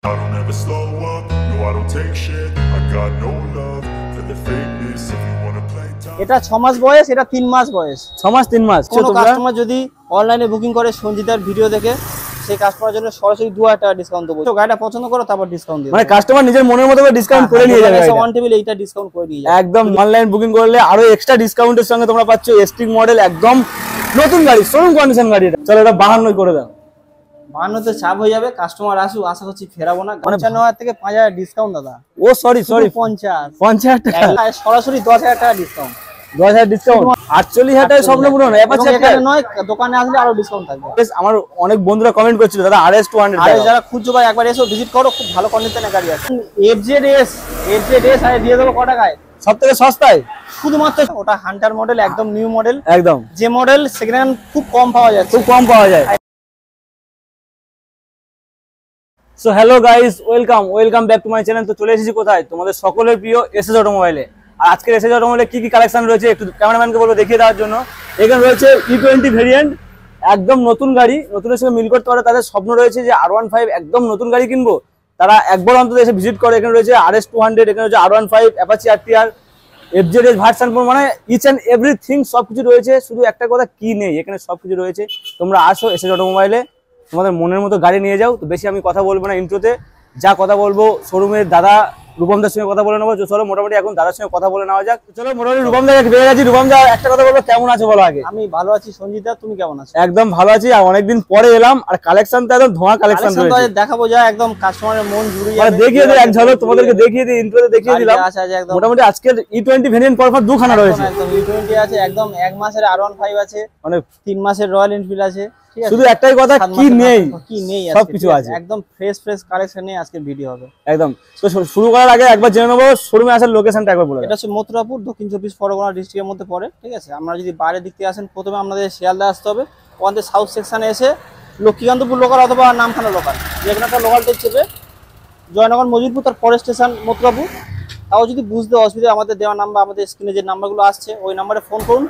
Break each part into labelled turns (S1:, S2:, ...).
S1: I don't ever slow up, no I don't take shit. I got no love for the fakeness. If you wanna play tough,
S2: এটা 6 মাস বয়স, এটা 3 মাস বয়স।
S3: 6 মাস 3 মাস।
S2: কোন customer যদি অনলাইনে booking করে সঞ্জিতার ভিডিও দেখে, সেই কাস্টমারের জন্য সরাসরি 2000 টাকা ডিসকাউন্ট দেব। তো গাড়িটা পছন্দ করো তারপর ডিসকাউন্ট দিও।
S3: মানে কাস্টমার নিজের মনের মতো করে ডিসকাউন্ট করে নিয়ে যাবে।
S2: অন টেবিল এইটা ডিসকাউন্ট করে নিয়ে যাবে।
S3: একদম অনলাইন বুকিং করলে আরো এক্সট্রা ডিসকাউন্টের সঙ্গে তোমরা পাচ্ছ এসটি মডেল একদম নতুন গাড়ি, শোরুম কন্ডিশন গাড়ি। এটা চলো এটা 52 করে দাও।
S2: 52 তে চাপ হয়ে যাবে, কাস্টমার আসুক, আশা করছি ফেরাবো না। 95,000 থেকে 5,000 ডিসকাউন্ট দাদা।
S3: ও সরি 50 টাকা,
S2: সরাসরি 10,000 টাকা ডিসকাউন্ট।
S3: 10,000 ডিসকাউন্ট, 48,000 টাকা স্বপ্ন পূরণ। অ্যাপাচি
S2: এখানে নয়, দোকানে আসলে আরো ডিসকাউন্ট থাকবে।
S3: আমার অনেক বন্ধুরা কমেন্ট করছিল দাদা RS 200
S2: আরে যারা খুঁজছো ভাই একবার এসো, ভিজিট করো, খুব ভালো কন্ডিশনের গাড়ি আছে। FZS আরে দিয়ে দেবো কত টাকায়?
S3: সবথেকে সস্তায়
S2: শুধুমাত্র ওটা হান্টার মডেল, একদম নিউ মডেল।
S3: একদম
S2: যে মডেল সেকেন্ড হ্যান্ড খুব কম পাওয়া যায়,
S3: খুব কম পাওয়া যায়। So hello guys, welcome back to my channel. তো চলে এসেছি কোথায়? তোমাদের সকলের প্রিয় এসএস অটোমোবাইলে। আর আজকের এসএস অটোমোবাইলে কি কি কালেকশন রয়েছে একটু ক্যামেরাম্যানকে বলবো দেখিয়ে দেওয়ার জন্য। এখানে রয়েছে E20 ভেরিয়েন্ট, একদম নতুন গাড়ি, নতুনের সঙ্গে মিল করতে পারে। তাদের স্বপ্ন রয়েছে যে R15 একদম নতুন গাড়ি কিনবো, তারা একবার অন্তত এসে ভিজিট করে। এখানে রয়েছে RS 200, এখানে রয়েছে R15, Apache RTR, FZS version 4, মানে ইচ অ্যান্ড এভরিথিং সবকিছু রয়েছে। শুধু একটা কথা কি নেই, এখানে সবকিছু রয়েছে। তোমরা আসো এসএস অটোমোবাইলে, তোমাদের মনের মতো গাড়ি নিয়ে যাও। তো বেশি আমি কথা বলবো না, ইন্ট্রোতে যা কথা বলবো শোরুমের দাদা রূপমদার সঙ্গে কথা বলে নেবো। চলো মোটামুটি এখন দাদার সঙ্গে কথা বলে নেওয়া যাক। চলো মোটামুটি রূপমদাকে পেয়ে গেছি। রূপমদা একটা কথা বলবো, কেমন আছো বলো আগে?
S2: আমি ভালো আছি সঞ্জিতা, তুমি কেমন আছো?
S3: একদম ভালো আছি, আর অনেকদিন পরে এলাম। আর কালেকশন তো একদম ধোঁয়া কালেকশন রয়েছে,
S2: দেখাবো যা একদম কাস্টমারের মন জুড়ে
S3: যাবে। দেখিয়ে দিই এক ঝলক, তোমাদেরকে দেখিয়ে দিই, ইন্ট্রোতে দেখিয়ে দিলাম। মোটামুটি আজকের E20 ভেরিয়েন্ট পরপর দুখানা রয়েছে।
S2: একদম E20 আছে, একদম 1 মাসের R15 আছে, মানে 3 মাসের রয়্যাল এনফিল্ড আছে।
S3: শুধু একটাই কথা, কি নেই
S2: সবকিছু আছে, একদম ফ্রেশ কালেকশন নিয়ে আজকে ভিডিও হবে একদম।
S3: তো শুরু করার আগে একবার জেনে নেবো শোরুমে আসার লোকেশনটা একবার বলে।
S2: এটা হচ্ছে মথুরাপুর, দক্ষিণ 24 পরগনা ডিস্ট্রিক্টের মধ্যে পড়ে, ঠিক আছে। আমরা যদি বাইরে দিক থেকে আসেন, প্রথমে আপনাদের শিয়ালদা আসতে হবে। ওখানে সাউথ সেকশনে এসে লক্ষ্মীকান্তপুর লোকাল অথবা নামখানা লোকাল, যেখানে একটা লোকালটা চেপে জয়নগর মজিদপুর, তার পরের স্টেশন মথুরাপুর। তাও যদি বুঝতে অসুবিধা, আমাদের দেওয়া নাম্বার, আমাদের স্ক্রিনে যে নাম্বারগুলো আসছে ওই নাম্বারে ফোন করুন,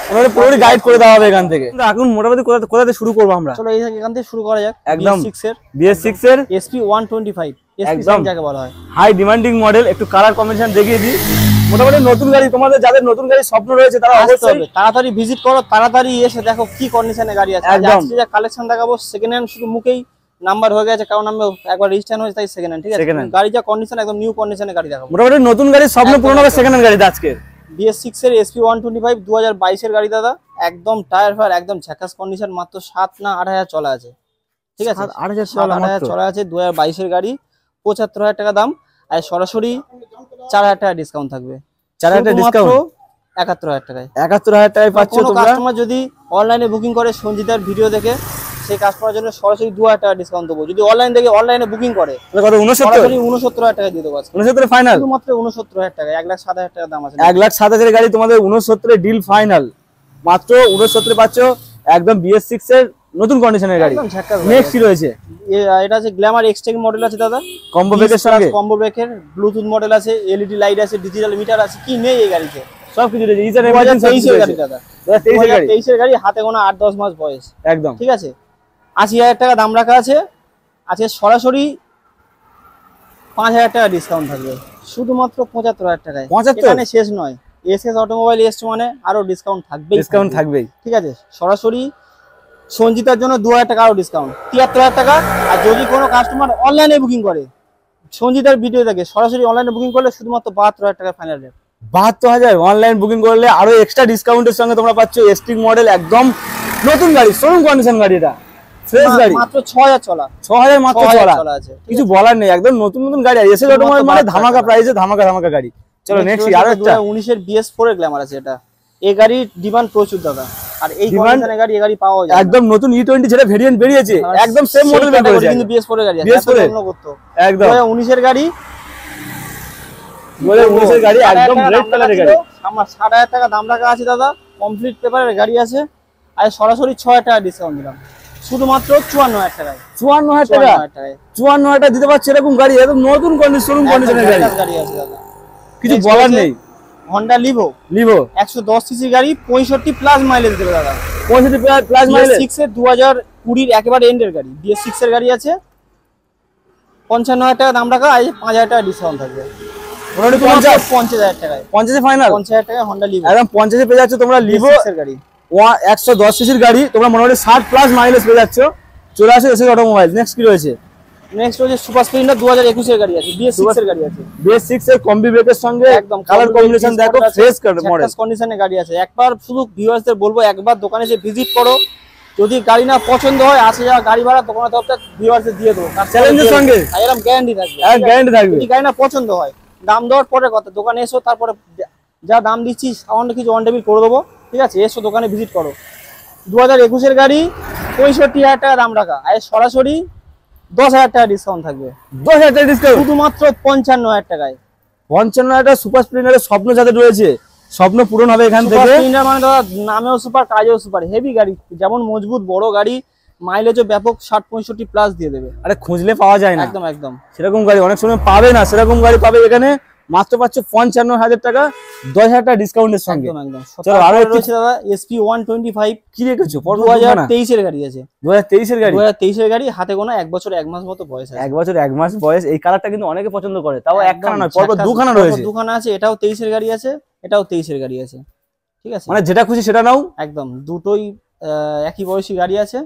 S3: পুরোপুরি গাইড করে দেওয়া হবে এখান থেকে। এখন মোটামুটি কোথা থেকে শুরু করবো আমরা?
S2: চলো এখান থেকে শুরু করা যাক।
S3: একদম BS6 এর
S2: SP 125,
S3: একদম
S2: যাকে বলা হয়
S3: হাই ডিমান্ডিং মডেল। একটু কালার কম্বিনেশন দেখিয়ে দিই। মোটামুটি নতুন গাড়ি, তোমাদের যাদের নতুন গাড়ির স্বপ্ন রয়েছে তারা অবশ্যই
S2: তাড়াতাড়ি ভিজিট করো, তাড়াতাড়ি এসে দেখো কি কন্ডিশনে গাড়ি আছে। আজকে যে কালেকশন দেখাবো সেকেন্ড হ্যান্ড, শুধু মুখেই নাম্বার হয়ে গেছে, কারণ আমি একবার রেজিস্ট্রেশন হয়েছে তাই সেকেন্ড হ্যান্ড, ঠিক আছে। গাড়ি যা কন্ডিশন একদম নিউ কন্ডিশনে গাড়ি দেখাবো।
S3: মোটামুটি নতুন গাড়ির স্বপ্ন পূরণ হবে সেকেন্ড হ্যান্ড গাড়িতে আজকে।
S2: BS6 এর SP 125 2022 এর গাড়ি দাদা, একদম টায়ার ফায়ার একদম ঝাকাস কন্ডিশন, মাত্র 7 না 8,000 চলা আছে, ঠিক আছে। 8,000 চলা আছে, 2022 এর গাড়ি, 75,000 টাকা দাম। আর সরাসরি 4,000 টাকা ডিসকাউন্ট থাকবে।
S3: 4,000 টাকা ডিসকাউন্ট,
S2: 71,000 টাকায়।
S3: 71,000 টাকায় পাচ্ছ তোমরা।
S2: কাস্টমার যদি অনলাইনে বুকিং করে সঞ্জিতার ভিডিও দেখে, সেই কাস্টমারের জন্য সরাসরি 2,000 টাকা ডিসকাউন্ট দেবো। যদি অনলাইনে বুকিং করে,
S3: কত?
S2: 69,000 টাকা দিয়ে দেবো।
S3: 69 ফাইনাল,
S2: শুধুমাত্র 69,000 টাকা, 1,07,000 টাকা দাম আছে।
S3: 1,07,000 গাড়ি তোমাদের 69 ডিল ফাইনাল, মাত্র 69 পাচ্ছ। একদম BS6 এর নতুন কন্ডিশনের গাড়ি। নেক্সট কি রয়েছে?
S2: এটা আছে গ্ল্যামার এক্সটেক মডেল আছে দাদা,
S3: কম্বো ব্রেকের সঙ্গে,
S2: কম্বো ব্রেকের ব্লুটুথ মডেল আছে, LED লাইট আছে, ডিজিটাল মিটার আছে, কি নেই এই গাড়িতে?
S3: সবকিছু রয়েছে।
S2: 2023 এর গাড়ি দাদা, 2023 এর গাড়ি, হাতে গোনা 8-10 মাস বয়স
S3: একদম,
S2: ঠিক আছে। 80,000 টাকা দাম রাখা আছে। আজকে সরাসরি 5,000 টাকা ডিসকাউন্ট থাকবে, শুধুমাত্র 75,000 টাকায়। এখানে শেষ নয়, এসএস অটোমোবাইল এসছে মানে আরো ডিসকাউন্ট থাকবেই, ঠিক আছে। সরাসরি সঞ্জিতার জন্য 2,000 টাকা আরো ডিসকাউন্ট, 73,000 টাকা। আর যদি কোনো কাস্টমার অনলাইনে বুকিং করে, সঞ্জিতার ভিডিও দেখে সরাসরি অনলাইনে বুকিং করলে শুধুমাত্র 72,000 টাকা ফাইনাল রেট।
S3: 72,000 অনলাইন বুকিং করলে আরো এক্সট্রা ডিসকাউন্টের সঙ্গে তোমরা পাচ্ছ এসটি মডেল, একদম নতুন গাড়ি, শোরুম কন্ডিশন গাড়ি। এটা ফ্রেশ গাড়ি,
S2: মাত্র 6,000 চলা,
S3: 6,000 মাত্র চলা আছে, কিছু বলার নেই, একদম নতুন গাড়ি। আর এসএস অটোমোবাইল মানে ধামাকা প্রাইসে ধামাকা গাড়ি। চলো নেক্সট আরো একটা
S2: 2019 এর BS4 এর গ্ল্যামার আছে। এটা এই গাড়ির ডিমান্ড প্রচুর দাদা, আর এই কন্ডিশনের গাড়ি এই গাড়ি পাওয়া যায়
S3: একদম নতুন E20 যেটা ভেরিয়েন্ট বেরিয়েছে, একদম সেম মডেল বের করেছে,
S2: কিন্তু BS4 এর গাড়ি আছে।
S3: BS4 একদম
S2: 2019 এর গাড়ি,
S3: 2019 এর গাড়ি, একদম রেড কালারের গাড়ি।
S2: আমার 60,000 টাকা দাম রাখা আছে দাদা, কমপ্লিট পেপারের গাড়ি আছে। আর সরাসরি 6,000 টাকা ডিসকাউন্ট দিলাম, শুধুমাত্র 54,000 টাকায়।
S3: 54,000 টাকা দিতে পারছে এরকম গাড়ি, একদম নতুন কন্ডিশন, শোরুম কন্ডিশনের গাড়ি
S2: আছে দাদা,
S3: কিছু বলার নেই।
S2: Honda Livo 110 সিসি গাড়ি, 65 প্লাস মাইলেজ দেবে দাদা,
S3: 65 প্লাস মাইলেজ।
S2: BS6 এর 2020 এর একেবারে এন্ডের গাড়ি, BS6 এর গাড়ি আছে। 55,000 টাকা দাম রাখা, আর 5,000 টাকা ডিসকাউন্ট থাকবে। 50,000 টাকায়
S3: 50 ফাইনাল
S2: 50,000 টাকায় হন্ডা লিভো,
S3: একদম 50 পেয়ে যাচ্ছ তোমরা। লিভো
S2: এর গাড়ি
S3: 110 সিসির গাড়ি, তোমরা মোটামুটি 60+ মাইলেজ পেয়ে যাচ্ছ। চলে আসো এসএস অটোমোবাইল। নেক্সট কি রয়েছে?
S2: নেক্সট রয়েছে সুপার স্প্লেন্ডার 2021 এর গাড়ি আছে, BS6 এর গাড়ি আছে।
S3: BS6 এর কম্বি ব্রেকের সঙ্গে একদম কালার কম্বিনেশন দেখো, ফ্রেশ মডেল
S2: কন্ডিশনের গাড়ি আছে। একবার শুধু ভিউয়ার্সদের বলবো একবার দোকানে এসে ভিজিট করো, যদি গাড়ি না পছন্দ হয় 80,000 গাড়ি ভাড়া দোকানের তরফ থেকে ভিউয়ার্সদের দিয়ে দেবো
S3: চ্যালেঞ্জের সঙ্গে,
S2: এরকম গ্যারান্টি থাকবে।
S3: গ্যারান্টি থাকবে।
S2: যদি গাড়ি না পছন্দ হয় দাম দেওয়ার পরে কথা, দোকানে এসো, তারপরে যা দাম দিচ্ছি সামান্য কিছু অন টেবিল করে দেবো, ঠিক আছে? এসো দোকানে ভিজিট করো। 2021 এর গাড়ি 65,000 টাকা দাম রাখা, আর সরাসরি 10,000 টাকা ডিসকাউন্ট থাকবে।
S3: 10,000 টাকা ডিসকাউন্ট
S2: শুধুমাত্র 55,000 টাকায়।
S3: 55,000 টাকা সুপার স্প্লেন্ডারের স্বপ্ন যাদের রয়েছে, স্বপ্ন পূরণ হবে এখান থেকে।
S2: স্প্লেন্ডার মানে দাদা নামেও সুপার, কাজেও সুপার, হেভি গাড়ি, যেমন মজবুত বড় গাড়ি, মাইলেজও ব্যাপক 60-65+ দিয়ে দেবে।
S3: আরে খুঁজলে পাওয়া যায় না
S2: একদম একদম
S3: সেরকম গাড়ি, অনেক সময় পাবে না সেরকম গাড়ি পাবে এখানে। মাত্র পাচ্ছ 55,000 টাকা 10,000 টাকা ডিসকাউন্টের সঙ্গে।
S2: একদম একদম।
S3: চলো আরো একটু
S2: রয়েছে দাদা SP 125,
S3: কি রেখেছো?
S2: 2023 এর গাড়ি আছে।
S3: 2023 এর গাড়ি,
S2: 2023 এর গাড়ি, হাতে গোনা 1 বছর 1 মাস মতো বয়স আছে।
S3: 1 বছর 1 মাস বয়স। এই কালারটা কিন্তু অনেকে পছন্দ করে, তাও একখানা নয়, পরপর
S2: একদম,
S3: দুখানা রয়েছে।
S2: দুখানা আছে, এটাও 23 এর গাড়ি আছে, এটাও 23 এর গাড়ি আছে, ঠিক আছে?
S3: মানে যেটা খুশি সেটা নাও।
S2: একদম দুটোই একই বয়সী গাড়ি আছে,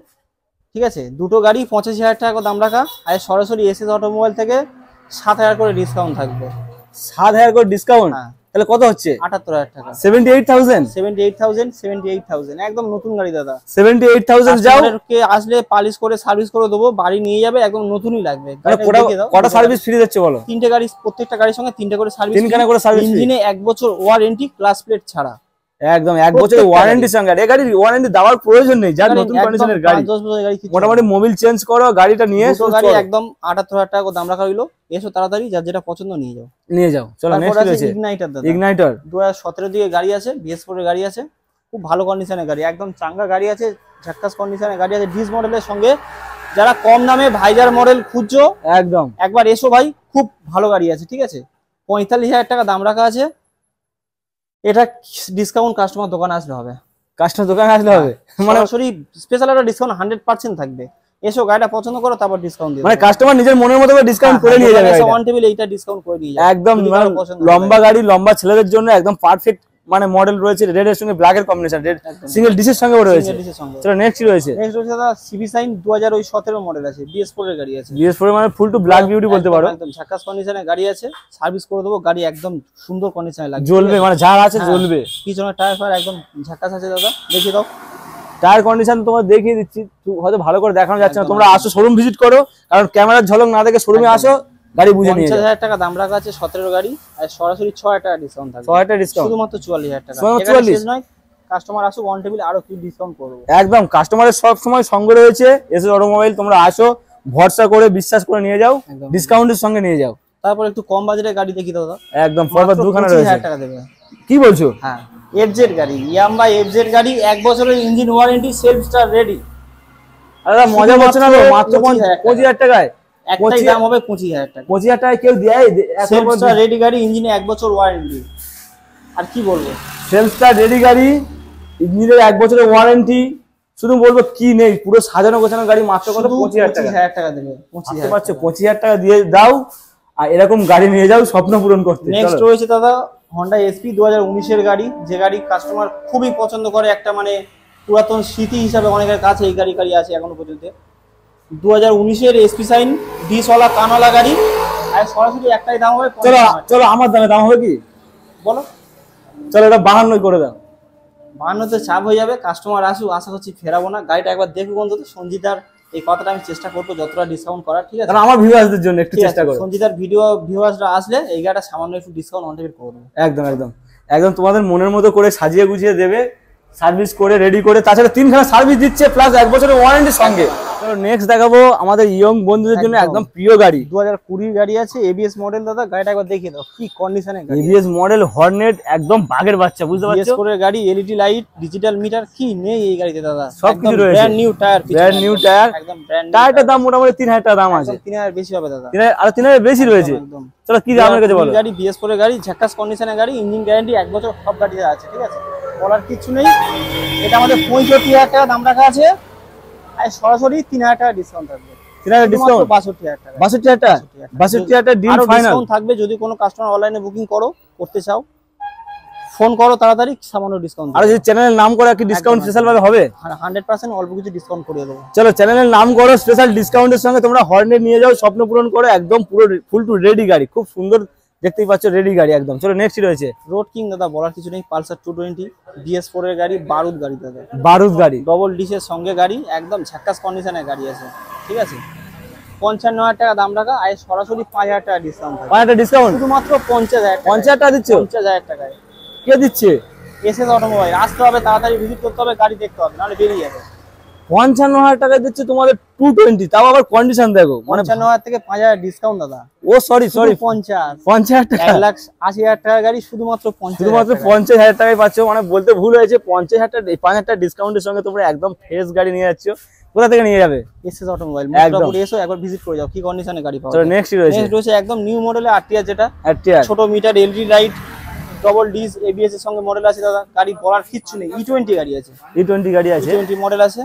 S2: ঠিক আছে? দুটো গাড়ি 85,000 টাকা দাম রাখা, আর সরাসরি এসএস অটোমোবাইল থেকে 7,000 করে ডিসকাউন্ট থাকবে।
S3: 7,000 করে ডিসকাউন্ট, তাহলে কত হচ্ছে?
S2: 78,000 টাকা।
S3: 78,000
S2: 78,000 একদম নতুন গাড়ি দাদা।
S3: 78,000 যাও,
S2: কে আসলে পালিশ করে সার্ভিস করে দেবো, বাড়ি নিয়ে যাবে, একদম নতুনই লাগবে।
S3: কটা সার্ভিস ফ্রি দিচ্ছে বলো?
S2: 3টে গাড়ি, প্রত্যেকটা গাড়ির সঙ্গে 3টে করে সার্ভিস,
S3: 3খানা করে সার্ভিস,
S2: ইঞ্জিনে 1 বছর ওয়ারেন্টি, ক্লাস প্লেট ছাড়া।
S3: একদম 1 বছরের ওয়ারেন্টির সঙ্গে। এই গাড়ির ওয়ারেন্টি দেওয়ার প্রয়োজন নেই, যার নতুন কন্ডিশনের গাড়ি,
S2: 10 বছরের গাড়ি,
S3: মোটামুটি মোবিল চেঞ্জ করো, গাড়িটা নিয়ে
S2: গাড়ি একদম 78,000 টাকা দাম রাখা হইলো। এসো তাড়াতাড়ি, যার যেটা পছন্দ নিয়ে যাও,
S3: নিয়ে যাও। চলো নেক্সট রয়েছে
S2: ইগনাইটার দাদা।
S3: ইগনাইটার
S2: 2017 দিকে গাড়ি আছে, BS4 এর গাড়ি আছে, খুব ভালো কন্ডিশনের গাড়ি, একদম চাঙ্গা গাড়ি আছে, ঝাক্কাস কন্ডিশনের গাড়ি আছে, ডিস মডেলের সঙ্গে। যারা কম দামে ভাইজার মডেল খুঁজছো
S3: একদম
S2: একবার এসো ভাই, খুব ভালো গাড়ি আছে, ঠিক আছে? 45,000 টাকা দাম রাখা আছে। এটা ডিসকাউন্ট কাস্টমার দোকানে আসলে হবে,
S3: কাস্টমার দোকানে আসলে হবে, মানে
S2: সরাসরি স্পেশাল একটা ডিসকাউন্ট 100% থাকবে। এসো গাড়িটা পছন্দ করো, তারপর ডিসকাউন্ট দিও,
S3: মানে কাস্টমার নিজের মনের মতো করে ডিসকাউন্ট করে নিয়ে যাবে।
S2: ওয়ান টেবিল এইটা ডিসকাউন্ট করে দিয়ে যাবে
S3: একদম। লম্বা গাড়ি, লম্বা ছেলেদের জন্য একদম পারফেক্ট মানে মডেল রয়েছে। রেড এর সঙ্গে ব্ল্যাক এর কম্বিনেশন, রেড সিঙ্গেল ডিসের সঙ্গে রয়েছে। চলো নেক্সট কি রয়েছে?
S2: নেক্সট রয়েছে দাদা সিবি সাইন 2017 মডেল আছে, BS4 এর গাড়ি আছে।
S3: BS4 মানে ফুল টু ব্ল্যাক বিউটি বলতে পারো,
S2: একদম ঝাক্কাস কন্ডিশনের গাড়ি আছে, সার্ভিস করে দেবো, গাড়ি একদম সুন্দর কন্ডিশনে লাগবে,
S3: জ্বলবে, মানে যা আছে জ্বলবে।
S2: পিছনের টায়ার ফায়ার একদম ঝাক্কাস আছে দাদা, দেখিয়ে দাও।
S3: টায়ার কন্ডিশন তোমার দেখিয়ে দিচ্ছি, হয়তো ভালো করে দেখানো যাচ্ছে না, তোমরা আসো শোরুম ভিজিট করো, কারণ ক্যামেরার ঝলক না দেখে শোরুমে আসো, গাড়ি বুঝে নিয়ে যাও।
S2: 50,000 টাকা দাম রাখা আছে 17 গাড়ি, আর সরাসরি 6,000 টাকা ডিসকাউন্ট থাকবে।
S3: 6,000 টাকা ডিসকাউন্ট,
S2: শুধুমাত্র 44,000 টাকা।
S3: 44
S2: শেষ নয়, কাস্টমার আসো, ওয়ান টেবিল আরো কি ডিসকাউন্ট করব।
S3: একদম কাস্টমারের সব সময় সঙ্গ রয়েছে এসএস অটোমোবাইল, তোমরা আসো ভরসা করে বিশ্বাস করে নিয়ে যাও, ডিসকাউন্টের সঙ্গে নিয়ে যাও।
S2: তারপর একটু কম বাজেটের গাড়ি দেখিয়ে দাও দাদা।
S3: একদম পরপর দুখানা রয়েছে।
S2: 25,000 টাকা দেবে।
S3: কি বলছো?
S2: হ্যাঁ, এফজেড গাড়ি, ইয়ামাহা এফজেড গাড়ি, 1 বছরের engine warranty, self start ready.
S3: আরে মজা করছ না, মাত্র 25,000 টাকায়
S2: একটাই দাম হবে 25,000 টাকা।
S3: 25,000 টাকায় কেউ দেয়?
S2: সেলফ স্টার্ট রেডি গাড়ি, ইঞ্জিনে 1 বছর ওয়ারেন্টি। আর কি বলবো,
S3: সেলফ স্টার্ট রেডি গাড়ি, ইঞ্জিনের 1 বছরের ওয়ারেন্টি। শুধু বলবো কি নেই, পুরো সাজানো গোছানো গাড়ি, মাত্র কত?
S2: 25,000 টাকা দেবে।
S3: 25,000 টাকা দিয়ে দাও, আর এরকম গাড়ি নিয়ে যাও স্বপ্ন পূরণ করতে।
S2: নেক্সট রয়েছে দাদা হন্ডা SP 2019 এর গাড়ি, যে গাড়ি কাস্টমার খুবই পছন্দ করে, একটা মানে পুরাতন স্মৃতি হিসাবে অনেকের কাছে এই গাড়ি আছে এখনো পর্যন্ত। 2019 এর SP সাইন ডিসওয়ালা কানওয়ালা গাড়ি, আর সরাসরি একটাই দাম হবে।
S3: চলো আমার দাম হবে কি
S2: বলো?
S3: চলো এটা 52 করে দাও।
S2: 52 চাপ হয়ে যাবে, কাস্টমার আসুক, আশা করছি ফেরাবো না। গাড়িটা একবার দেখুক অন্তত। সঞ্জিতার এই কথাটা আমি চেষ্টা করবো যতটা ডিসকাউন্ট করার, ঠিক আছে?
S3: কারণ আমার ভিউয়ার্সদের জন্য একটু চেষ্টা করো।
S2: সঞ্জিতার ভিউয়ার্সরা আসলে এই গাড়িটা সামান্য একটু ডিসকাউন্ট অন টেবিল করে দেবো।
S3: একদম একদম একদম তোমাদের মনের মতো করে সাজিয়ে গুছিয়ে দেবে, সার্ভিস করে রেডি করে। তাছাড়া 3খানা সার্ভিস দিচ্ছে, প্লাস 1 বছরের ওয়ারেন্টির সঙ্গে। নেক্সট দেখাবো আমাদের ইয়ং বন্ধুদের জন্য একদম প্রিয় গাড়ি,
S2: 2020 গাড়ি আছে, ABS মডেল দাদা। গাড়িটা একবার দেখিয়ে দাও কি কন্ডিশনে গাড়ি।
S3: ABS মডেল, হর্নেট, একদম বাগের বাচ্চা, বুঝতে পারছো?
S2: BS4 এর গাড়ি, LED লাইট, ডিজিটাল মিটার, কি নেই এই গাড়িতে দাদা?
S3: সবকিছু রয়েছে।
S2: ব্র্যান্ড নিউ টায়ার,
S3: একদম ব্র্যান্ড। টায়ারটার দাম মোটামুটি 3,000 টাকা দাম আছে।
S2: 3,000 বেশি হবে দাদা।
S3: 3,000 আর 3,000 বেশি রয়েছে।
S2: একদম।
S3: চলো কি দামের কাছে বলো?
S2: গাড়ি BS4 এর গাড়ি, ঝাক্কাস কন্ডিশনের গাড়ি, ইঞ্জিন গ্যারান্টি 1 বছর সব গাড়িতে আছে, ঠিক আছে? বলার কিছু নেই। এটা আমাদের 65,000 টাকা দাম রাখা আছে, আর সরাসরি 3,000 টাকা ডিসকাউন্ট থাকবে।
S3: 3000 ডিসকাউন্ট,
S2: 62000 টাকা,
S3: 62000 টাকা, 62000 টাকা ডিল ফাইনাল
S2: থাকবে। যদি কোনো কাস্টমার অনলাইনে বুকিং করতে চাও, ফোন করো তাড়াতাড়ি, সামান্য ডিসকাউন্ট।
S3: আর যদি চ্যানেলের নাম করে কি ডিসকাউন্ট স্পেশাল ভাবে হবে?
S2: 100% অল্প কিছু ডিসকাউন্ট করে দেবো।
S3: চলো চ্যানেলের নাম করো, স্পেশাল ডিসকাউন্টের সঙ্গে তোমরা হর্নেট নিয়ে যাও, স্বপ্ন পূরণ করো, একদম পুরো ফুল টু রেডি গাড়ি, খুব সুন্দর দেখতেই পাচ্ছ রেডি গাড়ি একদম। চলো নেক্সট রয়েছে
S2: রোড কিং দাদা, বলার কিছু নেই। পালসার 220 BS4 এর গাড়ি, বারুদ গাড়ি দাদা,
S3: বারুদ গাড়ি,
S2: ডবল ডিসের সঙ্গে গাড়ি, একদম ঝাক্কাস কন্ডিশনের গাড়ি আছে, ঠিক আছে। 55000 টাকা দাম রাখা, আর সরাসরি 5000 টাকা ডিসকাউন্ট,
S3: 5000 টাকা ডিসকাউন্ট,
S2: শুধুমাত্র 50000
S3: টাকা দিচ্ছ।
S2: 50000 টাকায়
S3: কে দিচ্ছে?
S2: SS automobile. আসতে হবে, তাড়াতাড়ি ভিজিট করতে হবে, গাড়ি দেখতে হবে, নাহলে বেরিয়ে যাবে।
S3: 55000 টাকা দিচ্ছে তোমাদের 220, তাও আবার কন্ডিশন দেখো, মানে
S2: 55000 থেকে 5000 ডিসকাউন্ট দাদা।
S3: ও সরি
S2: 50
S3: টাকা,
S2: 1,80,000 টাকা গাড়ি, শুধুমাত্র
S3: 50,000 টাকায় পাচ্ছ। মানে বলতে ভুল হয়েছে, 50,000 টাকা, 5000 টাকা ডিসকাউন্টের সঙ্গে তোমরা একদম ফ্রেশ গাড়ি নিয়ে যাচ্ছ। কোথা থেকে নিয়ে যাবে?
S2: এসএস অটোমোবাইল, মোটামুটি এসো একবার ভিজিট করে যাও, কি কন্ডিশনে গাড়ি পাওয়া।
S3: চলো নেক্সট রয়েছে
S2: একদম নিউ মডেলের আরটিআর, যেটা
S3: আরটিআর,
S2: ছোট metre LED light, double disc ABS এর সঙ্গে মডেল আছে দাদা। গাড়ি বলার কিচ্ছু নেই। E20 গাড়ি আছে,
S3: E20 গাড়ি আছে,
S2: E20 মডেল আছে।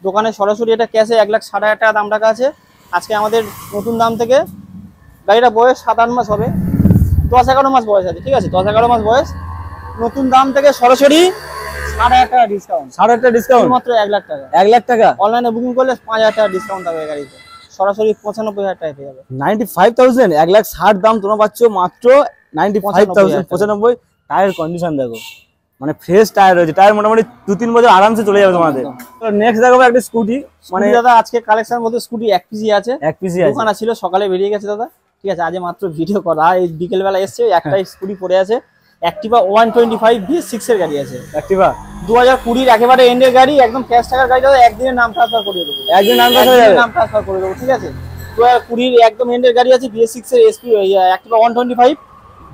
S2: দোকানে সরাসরি এটা ক্যাশে 1,60,000 টাকা দাম রাখা আছে। আজকে আমাদের নতুন দাম থেকে গাড়িটা বয়স 7-8 মাস হবে, 10-11 মাস বয়স আছে, ঠিক আছে, 10-11 মাস বয়স। নতুন দাম থেকে সরাসরি 60,000 টাকা ডিসকাউন্ট,
S3: 60,000 টাকা ডিসকাউন্ট,
S2: মাত্র 1 লাখ টাকা,
S3: 1 লাখ টাকা।
S2: অনলাইনে বুকিং করলে 5000 টাকা ডিসকাউন্ট থাকবে গাড়িতে, সরাসরি 95,000 টাকা পেয়ে যাবে।
S3: 95,000, 1,60,000 দাম তোমরা পাচ্ছ মাত্র 95,000, 95। টায়ার কন্ডিশন দেখো, মানে ফ্রেশ টায়ার রয়েছে, টায়ার মোটামুটি 2-3 বছর আরামসে চলে যাবে তোমাদের। তো নেক্সট দেখাবো একটা স্কুটি, মানে
S2: দাদা আজকে কালেকশন বলতে স্কুটি 1 পিসি আছে,
S3: 1 পিসি আছে,
S2: দোকানে ছিল, সকালে বেরিয়ে গেছে দাদা, ঠিক আছে। আজ মাত্র ভিডিও করা, এই বিকেল বেলা এসছে, একটাই স্কুটি পড়ে আছে, অ্যাক্টিভা 125 BS6 এর গাড়ি আছে,
S3: অ্যাক্টিভা
S2: 2020 একেবারে এন্ডের গাড়ি, একদম ক্যাশ টাকার গাড়ি দাদা। একদিনের নাম ট্রান্সফার করে দেবো,
S3: একদিন নাম ট্রান্সফার
S2: করে দেবো, ঠিক আছে। 2020 একদম এন্ডের গাড়ি আছে, BS6 এর এসপি অ্যাক্টিভা 125,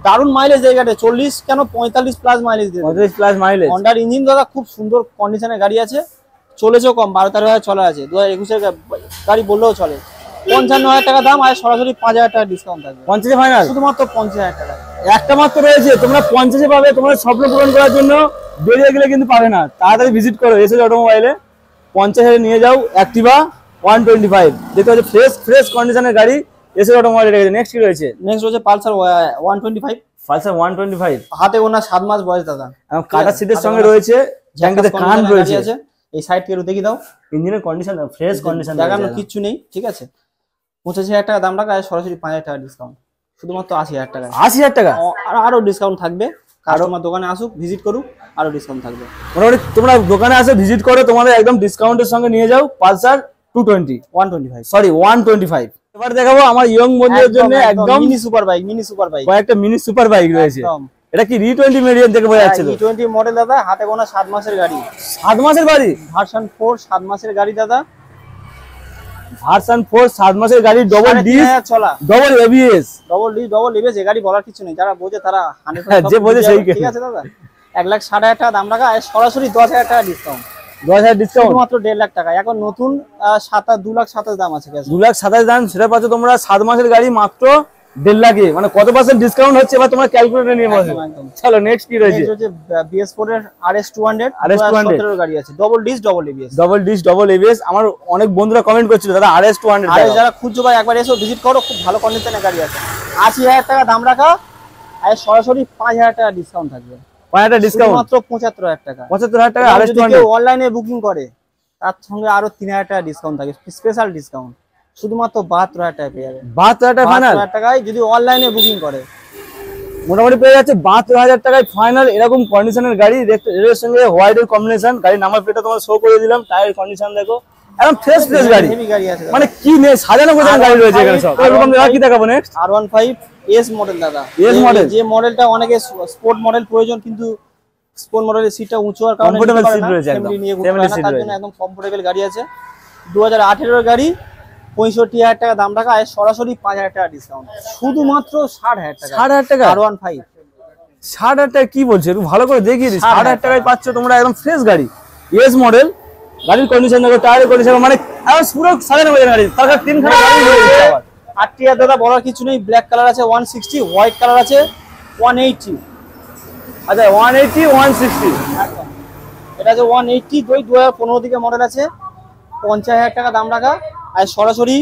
S2: দারুন মাইলেজ দেয় গাড়ি, 40 কেন 45 প্লাস মাইলেজ দেয়,
S3: 45 প্লাস মাইলেজ।
S2: হন্ডার ইঞ্জিন দাদা, খুব সুন্দর কন্ডিশনের গাড়ি আছে, চলেছেও কম, 12-13 চলা আছে, 2021 এর গাড়ি বললেও চলে। 55,000 টাকা দাম, আর সরাসরি 5,000 টাকা ডিসকাউন্ট থাকবে,
S3: 50 ফাইনাল,
S2: শুধুমাত্র 50,000 টাকা।
S3: একটা মাত্র রয়েছে, তোমরা 50 পাবে। তোমরা স্বপ্ন পূরণ করার জন্য বেরিয়ে গেলে কিন্তু পাবে না, তাড়াতাড়ি ভিজিট করো এসএস অটোমোবাইলে, 50,000 নিয়ে যাও অ্যাক্টিভা 125, দেখতে পাচ্ছ ফ্রেশ কন্ডিশনের গাড়ি এসএস অটোমোবাইলে রেখেছে। নেক্সট কি রয়েছে?
S2: নেক্সট রয়েছে পালসার 125,
S3: পালসার 125,
S2: হাতে গোনা 7 মাস বয়স দাদা,
S3: কাটা সিটের সঙ্গে রয়েছে, জ্যাকেটে কান রয়েছে,
S2: এই সাইড থেকে দেখি দাও,
S3: ইঞ্জিনের কন্ডিশন ফ্রেশ কন্ডিশন,
S2: দেখানোর কিচ্ছু নেই, ঠিক আছে। 85,000 টাকা দাম রাখা, সরাসরি 5,000 টাকা ডিসকাউন্ট, শুধুমাত্র 80,000 টাকা,
S3: 80,000 টাকা।
S2: আরো ডিসকাউন্ট থাকবে, কাস্টমার দোকানে আসুক, ভিজিট করুক, আরো ডিসকাউন্ট থাকবে।
S3: মোটামুটি তোমরা দোকানে আসে ভিজিট করো, তোমাদের একদম ডিসকাউন্টের সঙ্গে নিয়ে যাও পালসার 125, সরি 125। এবার দেখাবো আমার ইয়ং বন্ধুদের জন্য একদম
S2: মিনি সুপার বাইক,
S3: কয়েকটা মিনি সুপার বাইক রয়েছে। এটা কি E20 মিডিয়াম থেকে বোঝা যাচ্ছে?
S2: E20 মডেল দাদা, হাতে গোনা 7 মাসের গাড়ি,
S3: 7 মাসের গাড়ি,
S2: ভার্সন 4 7 মাসের গাড়ি দাদা,
S3: ভার্সন 4 7 মাসের গাড়ি, ডবল ডিস
S2: চলা,
S3: ডবল এবিএস,
S2: ডবল এবিএস, এই গাড়ি বলার কিছু নেই, যারা বোঝে তারা
S3: 100% যে বোঝে সেই,
S2: ঠিক আছে দাদা। 1,60,000 টাকা দাম রাখা, আর সরাসরি 10,000 টাকা ডিসকাউন্ট,
S3: 10,000 ডিসকাউন্ট,
S2: মাত্র 1.5 লাখ টাকা। এখন নতুন 2,27,000 দাম আছে,
S3: 2,27,000 দাম, সেটা পাচ্ছ তোমরা 7 মাসের গাড়ি মাত্র 1.5 লাখে। মানে কত % ডিসকাউন্ট হচ্ছে এবার তোমরা ক্যালকুলেটর নিয়ে বসো। চলো নেক্সট কি রয়েছে?
S2: BS4 এর RS200 2017 গাড়ি আছে, ডবল ডিস ডবল এবিএস।
S3: আমার অনেক বন্ধুরা কমেন্ট করছিল দাদা RS200,
S2: আরে যারা খুঁজছো ভাই একবার এসো ভিজিট করো, খুব ভালো কন্ডিশনের গাড়ি আছে। 80,000 টাকা দাম রাখা, আর সরাসরি 5,000 টাকা ডিসকাউন্ট থাকবে,
S3: 5,000 টাকা ডিসকাউন্ট,
S2: মাত্র 75,000 টাকা।
S3: 75,000 টাকা RS200।
S2: কেউ অনলাইনে বুকিং করে তার সঙ্গে আরো 3,000 টাকা ডিসকাউন্ট থাকে, স্পেশাল ডিসকাউন্ট, শুধুমাত্র 72,000 টাকা পেয়ে যাবে।
S3: 72,000 টাকা ফাইনাল,
S2: 72,000 টাকায় যদি অনলাইনে বুকিং করে
S3: মোটামুটি পেয়ে যাচ্ছে 72,000 টাকায় ফাইনাল। এরকম কন্ডিশনের গাড়ি দেখতে, এর সঙ্গে হোয়াইট এর কম্বিনেশন, গাড়ির নাম্বার প্লেটটা তোমার শো করে দিলাম, টায়ার কন্ডিশন দেখো একদম ফ্রেশ গাড়ি,
S2: হেভি গাড়ি আছে,
S3: মানে কি নেই সাজানো গোছানো গাড়ি রয়েছে এখানে সব। এরকম কি দেখাবো নেক্সট?
S2: R15 S মডেল দাদা,
S3: S মডেল,
S2: যে মডেলটা অনেকে স্পোর্ট মডেল প্রয়োজন, কিন্তু স্পোর্ট মডেলের সিটটা উঁচু আর কারণে
S3: কমফোর্টেবল সিট রয়েছে, একদম
S2: ফ্যামিলি সিট রয়েছে, একদম কমফোর্টেবল গাড়ি আছে। 2018 এর গাড়ি, 65,000 টাকা দাম রাখা, আর সরাসরি 5,000 টাকা ডিসকাউন্ট, শুধুমাত্র 60,000 টাকা।
S3: 60,000 টাকা
S2: R15,
S3: 60,000 টাকা কি বলছো? একটু ভালো করে দেখিয়ে দিই। 60,000 টাকায় পাচ্ছ তোমরা একদম ফ্রেশ গাড়ি, এস মডেল, গাড়ির কন্ডিশন দেখো, টায়ারের কন্ডিশন, মানে একদম পুরো সাজানো গোছানো গাড়ি। তার 3খানা গাড়ি রয়েছে আবার।
S2: 8 দাদা বলার কিছু নেই, ব্ল্যাক কালার আছে 160, হোয়াইট কালার আছে 180।
S3: আচ্ছা 180 160,
S2: এটা আছে 180, 2015 দিকে মডেল আছে, 50,000 টাকা দাম রাখা, আর সরাসরি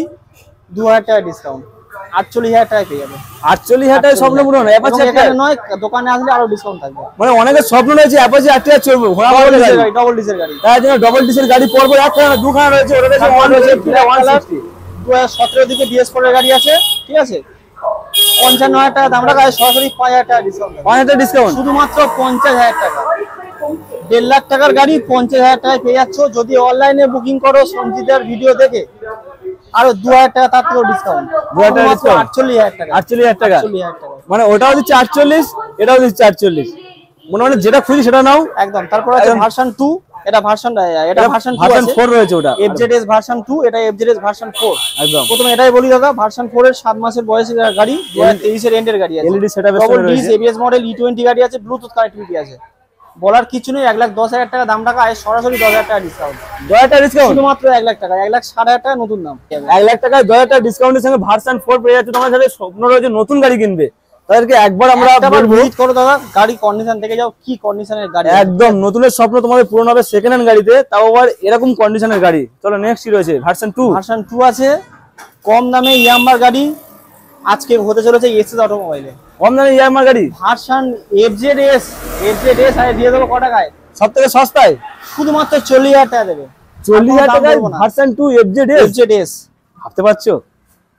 S2: 2000 টাকা ডিসকাউন্ট, 48,000 টাকায় পেয়ে যাবে।
S3: 48,000 টাকায় স্বপ্ন পূরণ। অ্যাপাচি
S2: এখানে নয়, দোকানে আসলে আরো ডিসকাউন্ট থাকবে।
S3: মানে অনেকের স্বপ্ন রয়েছে অ্যাপাচি 8 চলবে, ঘোড়া গাড়ি,
S2: ডবল ডিসের গাড়ি।
S3: তার জন্য ডবল ডিসের গাড়ি পড়বে, একটা না দুখানা রয়েছে, ওটা রয়েছে 160
S2: 2017 দিকে DS4 এর গাড়ি আছে, ঠিক আছে। 55,000 টাকা দাম রাখা, সরাসরি 5,000 টাকা ডিসকাউন্ট।
S3: 5,000 ডিসকাউন্ট,
S2: শুধুমাত্র 50,000 টাকা। 1.5 লাখ টাকার গাড়ি 50,000 টাকায় পেয়ে যাচ্ছ। যদি অনলাইনে বুকিং করো সঞ্জিতার ভিডিও দেখে, আরো 2,000 টাকা তার থেকেও ডিসকাউন্ট। 48,000 টাকা।
S3: 48,000 টাকা,
S2: 48,000 টাকা।
S3: মানে ওটাও দিচ্ছে 48, এটাও দিচ্ছে 48। মনে যেটা খুঁজি সেটা নাও
S2: একদম। তারপর আছে ভার্সন 2, এটা ভার্সন
S3: 4 রয়েছে, ওটা
S2: FZS ভার্সন 2, এটা FZS ভার্সন 4।
S3: একদম।
S2: প্রথমে এটাই বলি দাদা, ভার্সন 4 এর 7 মাসের বয়সের গাড়ি, 2023 এর এন্ডের গাড়ি আছে।
S3: LED setup
S2: double disc ABS model E20 গাড়ি আছে, ব্লুটুথ কানেক্টিভিটি আছে। বলার কিছু নেই, 1,10,000 টাকা দাম রাখা, সরাসরি 10,000 টাকা ডিসকাউন্ট।
S3: 10,000 টাকা ডিসকাউন্ট,
S2: শুধুমাত্র 1 লাখ টাকা, 1,60,000 টাকা নতুন দাম।
S3: 1 লাখ টাকায় 10,000 টাকা ডিসকাউন্টের সঙ্গে ভার্সন 4 পেয়ে যাচ্ছে। তোমার যাদের স্বপ্ন রয়েছে নতুন গাড়ি কিনবে, তাদেরকে একবার আমরা
S2: ভিজিট করো দাদা, গাড়ি কন্ডিশন দেখে যাও, কি কন্ডিশনের গাড়ি।
S3: একদম নতুনের স্বপ্ন তোমাদের পূরণ হবে সেকেন্ড হ্যান্ড গাড়িতে, তাও আবার এরকম কন্ডিশনের গাড়ি। চলো নেক্সট কি রয়েছে, ভার্সন 2।
S2: ভার্সন 2 আছে, কম দামে ইয়ামার গাড়ি আজকে হতে চলেছে এসএস অটোমোবাইলে।
S3: কম দামে ইয়ামার গাড়ি
S2: ভার্সন FZS আরে দিয়ে দেবো কত টাকায়?
S3: সবথেকে সস্তায়
S2: শুধুমাত্র 40,000 টাকা দেবে।
S3: 40,000 টাকায় ভার্সন 2 FZS। ভাবতে পারছো?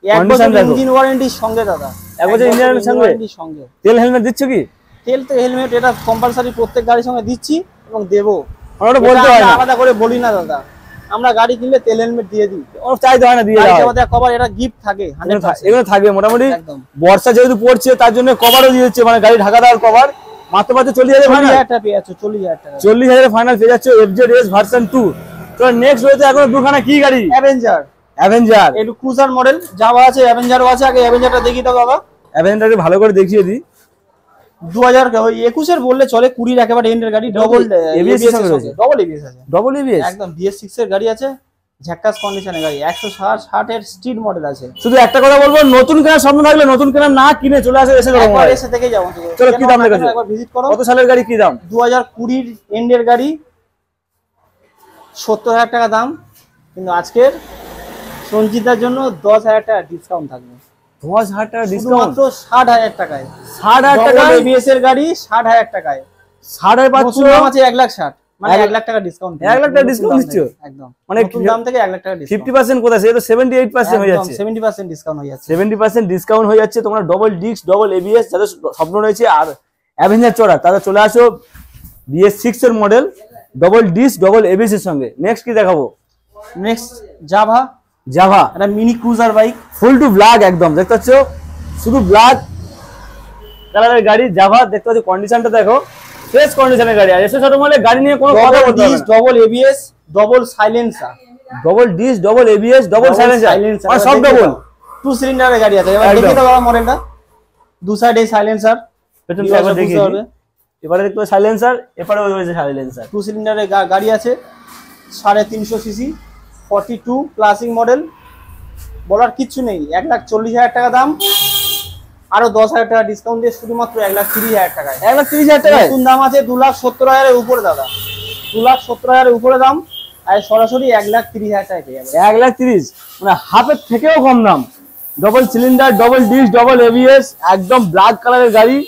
S2: এক বছর ইঞ্জিন ওয়ারেন্টির সঙ্গে দাদা,
S3: এক বছর ইঞ্জিন
S2: সঙ্গে।
S3: তেল হেলমেট দিচ্ছ কি?
S2: তেল তো হেলমেট এটা কম্পালসারি প্রত্যেক গাড়ির সঙ্গে দিচ্ছি এবং দেবো।
S3: আমরা বলতে হয় না,
S2: আলাদা করে বলি না দাদা, আমরা গাড়ি কিনলে তেল হেলমেট দিয়ে দিই।
S3: ও চাইতে হয় না, দিয়ে দাও।
S2: কভার এটা গিফট থাকে, 100%
S3: এগুলো থাকবে মোটামুটি।
S2: একদম।
S3: বর্ষা যেহেতু পড়ছে তার জন্য কভারও দিয়ে দিচ্ছে, মানে গাড়ি ঢাকা দেওয়ার কভার। মাত্র 40,000
S2: টাকা পেয়ে যাচ্ছে। 40,000 টাকা,
S3: 40,000 ফাইনাল পেয়ে যাচ্ছে FZS ভার্সন 2। তো নেক্সট রয়েছে এখন দুখানা কি গাড়ি? অ্যাভেঞ্জার
S2: একটু ক্রুজার মডেল যাওয়া আছে, অ্যাভেঞ্জারও আছে। আগে অ্যাভেঞ্জারটা দেখি তো দাদা,
S3: অ্যাভেঞ্জারকে ভালো করে দেখিয়ে দিই।
S2: 2021 এর বললে চলে, 20 এর একেবারে এন্ডের গাড়ি, ডবল
S3: ABS এর রয়েছে,
S2: ডবল ABS আছে,
S3: ডবল ABS
S2: একদম BS6 এর গাড়ি আছে, ঝাক্কাস কন্ডিশনের গাড়ি, 160 এর স্ট্রিট মডেল আছে।
S3: শুধু একটা কথা বলবো, নতুন কেনার স্বপ্ন থাকলে নতুন কেনা না কিনে চলে আসে এসে
S2: একবার এসে দেখে যাও।
S3: চলো কি দাম রেখেছো,
S2: একবার ভিজিট করো।
S3: কত সালের গাড়ি, কি দাম?
S2: 2020 এন্ডের গাড়ি, 70,000 টাকা দাম। কিন্তু আজকের সঞ্জিতার জন্য 10,000 টাকা ডিসকাউন্ট থাকবে।
S3: 10,000 টাকা ডিসকাউন্ট,
S2: মাত্র 60,000 টাকায়।
S3: 60,000 টাকা
S2: ABS এর গাড়ি 60,000 টাকায়।
S3: 60,000 পাচ্ছ,
S2: দাম আছে 1,60,000, মানে 1 লাখ টাকা ডিসকাউন্ট।
S3: 1 লাখ টাকা ডিসকাউন্ট দিচ্ছ
S2: একদম,
S3: মানে
S2: নতুন দাম থেকে 1 লাখ টাকা ডিসকাউন্ট।
S3: 50% কোথায়? সে তো 78% হয়ে যাচ্ছে।
S2: 70% ডিসকাউন্ট হয়ে যাচ্ছে।
S3: 70% ডিসকাউন্ট হয়ে যাচ্ছে। তোমরা ডবল ডিস্ক, ডবল ABS যাদের স্বপ্ন রয়েছে আর অ্যাভেঞ্জার চড়া, তাদের চলে আসো BS6 এর model, double disc, double ABS এর সঙ্গে। নেক্সট কি দেখাবো?
S2: নেক্সট জাভা, এটা মিনি ক্রুজার বাইক,
S3: ফুল টু ব্ল্যাক, একদম দেখতে পাচ্ছ, শুধু ব্ল্যাক কালারের গাড়ি। জাভা দেখতে পাচ্ছ, কন্ডিশনটা দেখো, ফ্রেশ কন্ডিশনের গাড়ি। আর এসে ছোট মলে গাড়ি নিয়ে কোনো কথা বলতে হবে না।
S2: Double ABS, double silencer,
S3: double disc, double ABS, double silencer, আর সব ডবল।
S2: 2 সিলিন্ডারের গাড়ি আছে। এবার দেখি তো বাবা মডেলটা, দু সাইডে সাইলেন্সার,
S3: পেছনটা একবার দেখিয়ে দিই। এবারে দেখতে পাচ্ছ সাইলেন্সার, এপারেও রয়েছে সাইলেন্সার।
S2: 2 সিলিন্ডারের গাড়ি আছে, 350 সিসি, 42 প্লাসিং মডেল। বলার কিছু নেই, 1,40,000 টাকা দাম, আরো 10,000 টাকা ডিসকাউন্ট দিয়ে শুধুমাত্র 1,30,000 টাকায়।
S3: 1,30,000 টাকায়
S2: নতুন দাম আছে 2,70,000 এর উপরে দাদা, 2,70,000 এর উপরে দাম। আর সরাসরি 1,30,000 টাকায় পেয়ে যাবে।
S3: 1,30,000 মানে হাফের থেকেও কম দাম। Double cylinder, double disc, double ABS, একদম ব্ল্যাক কালারের গাড়ি।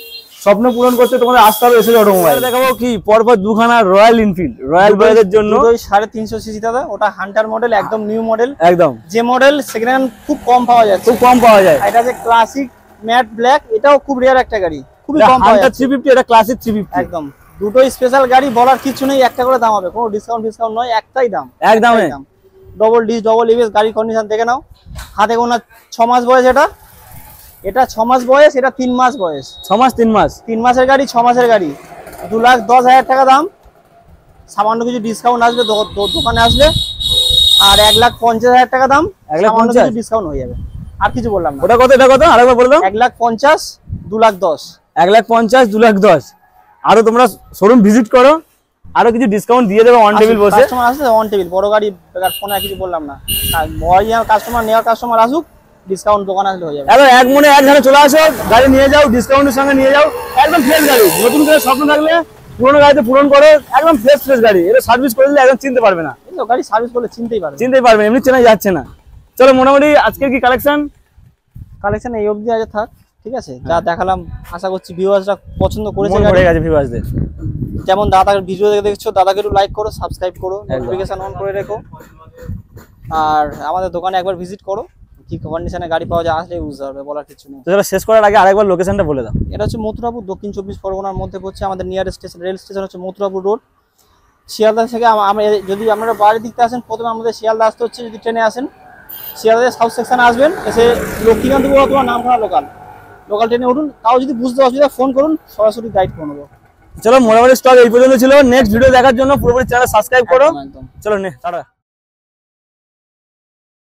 S3: স্বপ্ন পূরণ করতে তোমাদের আসতে হবে এসে অটোমোবাইল। দেখাবো কি পরপর দুখানা রয়্যাল এনফিল্ড, রয়্যাল বয়েজের জন্য
S2: 350 সিসি দাদা, ওটা হান্টার মডেল, একদম নিউ মডেল।
S3: একদম
S2: যে মডেল সেকেন্ড হ্যান্ড খুব কম পাওয়া যায়,
S3: খুব কম পাওয়া যায়।
S2: এটা যে ক্লাসিক ম্যাট ব্ল্যাক, এটাও খুব রেয়ার একটা গাড়ি, খুবই কম পাওয়া যায়।
S3: 350, এটা ক্লাসিক 350,
S2: একদম দুটোই স্পেশাল গাড়ি। বলার কিছু নেই, একটা করে দাম হবে, কোনো ডিসকাউন্ট নয়, একটাই দাম,
S3: একদমই।
S2: ডবল ডিস, ডবল ABS, গাড়ি কন্ডিশন দেখে নাও। হাতে গোনা 6 মাস বয়স, এটা 6 মাস বয়স, এটা 3 মাস বয়স।
S3: 6 মাস 3 মাস,
S2: 3 মাসের গাড়ি, 6 মাসের গাড়ি, 2,10,000 টাকা দাম। সামান্য কিছু ডিসকাউন্ট আসবে দোকানে আসলে, আর 1,50,000 টাকা দাম,
S3: 1,50,000
S2: ডিসকাউন্ট হয়ে যাবে। আর কিছু বললাম না।
S3: ওটা কত, এটা কত আরেকবার বলে দাও।
S2: 1,50,000, 2,10,000,
S3: 1,50,000, 2,10,000। আরো তোমরা শোরুম ভিজিট করো, আরো কিছু ডিসকাউন্ট দিয়ে দেবে অন টেবিল বসে।
S2: কাস্টমার আসলে অন টেবিল, বড় গাড়ি ফোনে কিছু বললাম না। কাস্টমার নেওয়ার কাস্টমার আসুক, ডিসকাউন্ট দোকানে আসলে হয়ে যাবে।
S3: একদম এক মনে এক ঝাড়ে চলে আসো, গাড়ি নিয়ে যাও, ডিসকাউন্টের সঙ্গে নিয়ে যাও। একদম ফ্রেশ গাড়ি, নতুন করে স্বপ্ন থাকলে পুরোনো গাড়িতে পূরণ করো। একদম ফ্রেশ গাড়ি, এটা সার্ভিস করে দিলে একদম চিনতে পারবে না।
S2: গাড়ি সার্ভিস করলে চিনতেই পারবে,
S3: এমনি চেনা যাচ্ছে না। চলো মোটামুটি আজকের কি কালেকশন
S2: এই অবধি আজ থাক, ঠিক আছে? যা দেখালাম আশা করছি ভিউয়ার্সরা পছন্দ করেছে।
S3: মন ভরে গেছে ভিউয়ার্সদের।
S2: যেমন দাদার ভিডিও দেখছো, দাদাকে একটু লাইক করো, সাবস্ক্রাইব করো, নোটিফিকেশন অন করে রেখো, আর আমাদের দোকানে একবার ভিজিট করো। কি কন্ডিশনে গাড়ি পাওয়া যায় আসলে বুঝতে পারবে, বলার কিছু নেই।
S3: তো চলো শেষ করার আগে আরেকবার লোকেশনটা বলে দাও।
S2: এটা হচ্ছে মথুরাপুর, দক্ষিণ 24 পরগনার মধ্যে পড়ছে। আমাদের নিয়ারেস্ট স্টেশন, রেল স্টেশন হচ্ছে মথুরাপুর রোড। শিয়ালদা থেকে যদি আপনারা বাড়ির দিকতে আসেন, প্রথমে আমাদের শিয়ালদা আসতে হচ্ছে। যদি ট্রেনে আসেন, শিয়ালদা সাউথ সেকশনে আসবেন, এসে লক্ষ্মীকান্তপুর অথবা নামখানা লোকাল ট্রেনে উঠুন। তাও যদি বুঝতে অসুবিধা ফোন করুন, সরাসরি গাইড করে নেবো।
S3: চলো মোটামুটি স্টক এই পর্যন্ত ছিল। নেক্সট ভিডিও দেখার জন্য পুরোপুরি চ্যানেল সাবস্ক্রাইব করো।
S2: একদম।
S3: চলো টাটা।